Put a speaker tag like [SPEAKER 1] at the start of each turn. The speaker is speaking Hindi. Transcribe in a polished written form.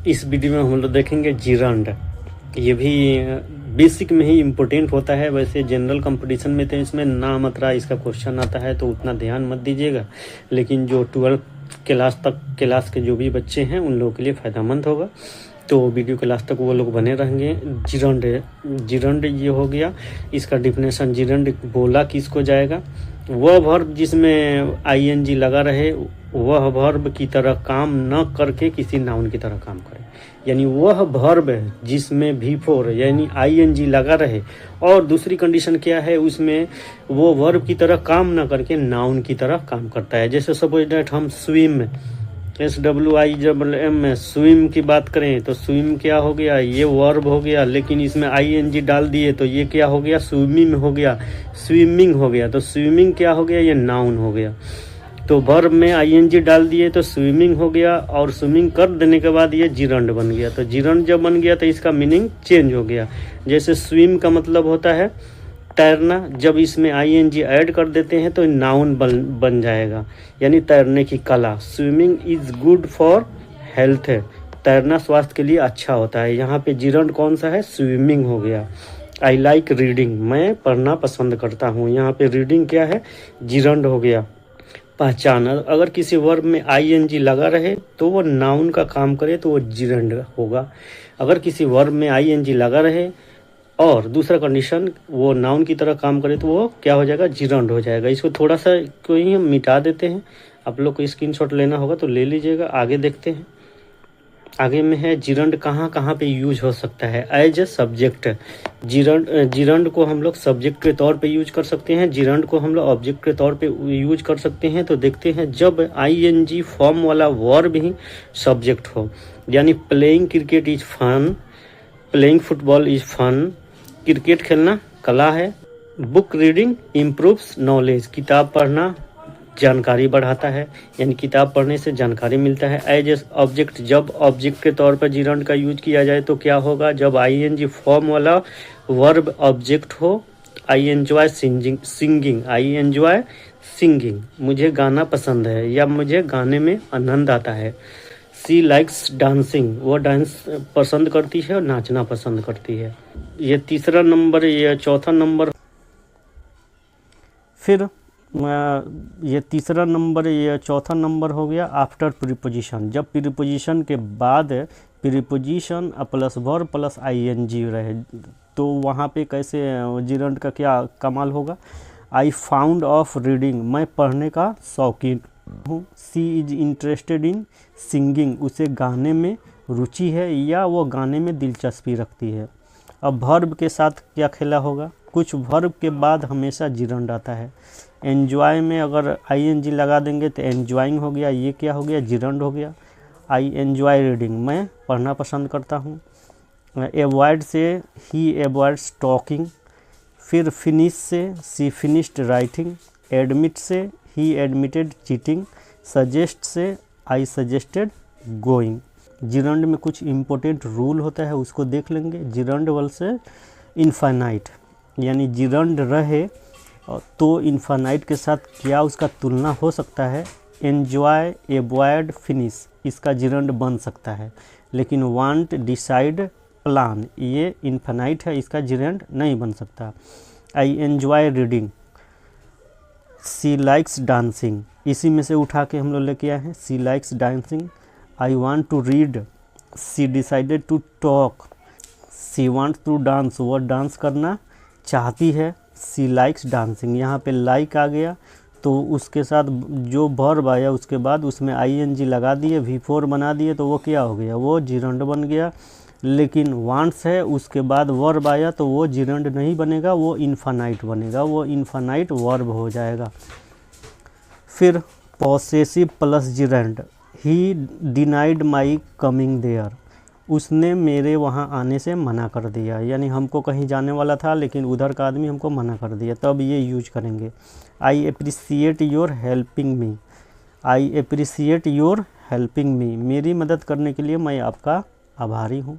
[SPEAKER 1] इस वीडियो में हम लोग देखेंगे जिरंड। ये भी बेसिक में ही इम्पोर्टेंट होता है। वैसे जनरल कंपटीशन में तो इसमें ना मात्रा इसका क्वेश्चन आता है तो उतना ध्यान मत दीजिएगा, लेकिन जो 12th क्लास के जो भी बच्चे हैं उन लोगों के लिए फ़ायदेमंद होगा। तो वीडियो के लास्ट तक वो लोग बने रहेंगे। जिरंड ये हो गया, इसका डिफिनेशन। जिरंड बोला किसको जाएगा? वह वर्ब जिसमें आईएनजी लगा रहे, वह वर्ब की तरह काम न करके किसी नाउन की तरह काम करे। यानी वह वर्ब जिसमें V4 यानी आईएनजी लगा रहे, और दूसरी कंडीशन क्या है, उसमें वो वर्ब की तरह काम न करके नाउन की तरह काम करता है। जैसे सपोज डेट हम स्विम, SWIM में स्विम की बात करें तो स्विम क्या हो गया? ये वर्ब हो गया, लेकिन इसमें आईएनजी डाल दिए तो ये क्या हो गया? स्विमिंग हो गया, स्विमिंग हो गया। तो स्विमिंग क्या हो गया? ये नाउन हो गया। तो वर्ब में आईएनजी डाल दिए तो स्विमिंग हो गया, और स्विमिंग कर देने के बाद ये जिरंड बन गया। तो जिरंड जब बन गया तो इसका मीनिंग चेंज हो गया। जैसे स्विम का मतलब होता है तैरना, जब इसमें आईएनजी ऐड कर देते हैं तो नाउन बन जाएगा, यानी तैरने की कला। Swimming is good for health, तैरना स्वास्थ्य के लिए अच्छा होता है। यहाँ पे जिरंड कौन सा है? स्विमिंग हो गया। आई लाइक रीडिंग, मैं पढ़ना पसंद करता हूँ। यहाँ पे रीडिंग क्या है? जिरंड हो गया। पहचान, अगर किसी वर्ब में आईएनजी लगा रहे तो वो नाउन का काम करे तो वो जिरंड होगा। अगर किसी वर्ब में आईएनजी लगा रहे और दूसरा कंडीशन वो नाउन की तरह काम करे तो वो क्या हो जाएगा? जिरंड हो जाएगा। इसको थोड़ा सा कोई हम मिटा देते हैं। आप लोग को स्क्रीनशॉट लेना होगा तो ले लीजिएगा। आगे देखते हैं। आगे में है जिरंड कहाँ कहाँ पे यूज हो सकता है? As a subject. जिरंड को हम लोग सब्जेक्ट के तौर पे यूज कर सकते हैं। जिरंड को हम लोग ऑब्जेक्ट के तौर पे यूज कर सकते हैं। तो देखते हैं, जब आईएनजी फॉर्म वाला वर्ब ही सब्जेक्ट हो, यानी playing cricket is fun, playing football is fun, cricket खेलना कला है। बुक रीडिंग इम्प्रूव्स नॉलेज, किताब पढ़ना जानकारी बढ़ाता है, यानी किताब पढ़ने से जानकारी मिलता है। एज ए ऑब्जेक्ट, जब ऑब्जेक्ट के तौर पर जिरंड का यूज किया जाए तो क्या होगा? जब आईएनजी फॉर्म वाला वर्ब ऑब्जेक्ट हो। I enjoy singing, I enjoy singing, मुझे गाना पसंद है या मुझे गाने में आनंद आता है। सी लाइक्स डांसिंग, वो डांस पसंद करती है और नाचना पसंद करती है। ये तीसरा नंबर, ये चौथा नंबर। फिर ये तीसरा नंबर, ये चौथा नंबर हो गया आफ्टर प्रीपोजिशन। जब प्रीपोजिशन के बाद preposition plus verb plus ING रहे तो वहाँ पे कैसे जिरंड का क्या कमाल होगा? आई फाउंड ऑफ रीडिंग, मैं पढ़ने का शौकीन हूँ। सी इज इंटरेस्टेड इन सिंगिंग, उसे गाने में रुचि है या वो गाने में दिलचस्पी रखती है। अब वर्ब के साथ क्या खेला होगा? कुछ वर्ब के बाद हमेशा जिरंड आता है। एन्जॉय में अगर आईएनजी लगा देंगे तो एन्जॉइंग हो गया, ये क्या हो गया? जिरंड हो गया। आई एन्जॉय रीडिंग, मैं पढ़ना पसंद करता हूँ। एवॉइड से ही एवॉइड्स टॉकिंग। फिर फिनिश से सी फिनिश्ड राइटिंग। एडमिट से ही एडमिटेड चीटिंग। सजेस्ट से आई सजेस्टेड गोइंग। जिरंड में कुछ इम्पोर्टेंट रूल होता है, उसको देख लेंगे। जिरंड वर्ड से इनफाइनाइट, यानी जिरंड रहे तो इनफाइनाइट के साथ क्या उसका तुलना हो सकता है? एन्जॉय, एवॉइड, फिनिश, इसका जिरंड बन सकता है, लेकिन वांट, डिसाइड, प्लान, ये इनफाइनाइट है, इसका जिरंड नहीं बन सकता। I enjoy reading. She likes dancing, इसी में से उठा के हम लोग लेके आए हैं। She likes dancing. I want to read. She decided to talk. She want to dance, वो डांस करना चाहती है। सी लाइक्स डांसिंग, यहाँ पे लाइक आ गया तो उसके साथ जो वर्ब आया उसके बाद उसमें आईएनजी लगा दिए, V4 बना दिए तो वो क्या हो गया? वो जिरंड बन गया। लेकिन वांट्स है, उसके बाद वर्ब आया तो वो जिरंड नहीं बनेगा, वो इनफाइनाइट बनेगा, वो इनफाइनाइट वर्ब हो जाएगा। फिर possessive plus gerund. He denied my coming there, उसने मेरे वहाँ आने से मना कर दिया, यानी हमको कहीं जाने वाला था लेकिन उधर का आदमी हमको मना कर दिया, तब ये यूज करेंगे। I appreciate your helping me. I appreciate your helping me, मेरी मदद करने के लिए मैं आपका आभारी हूँ।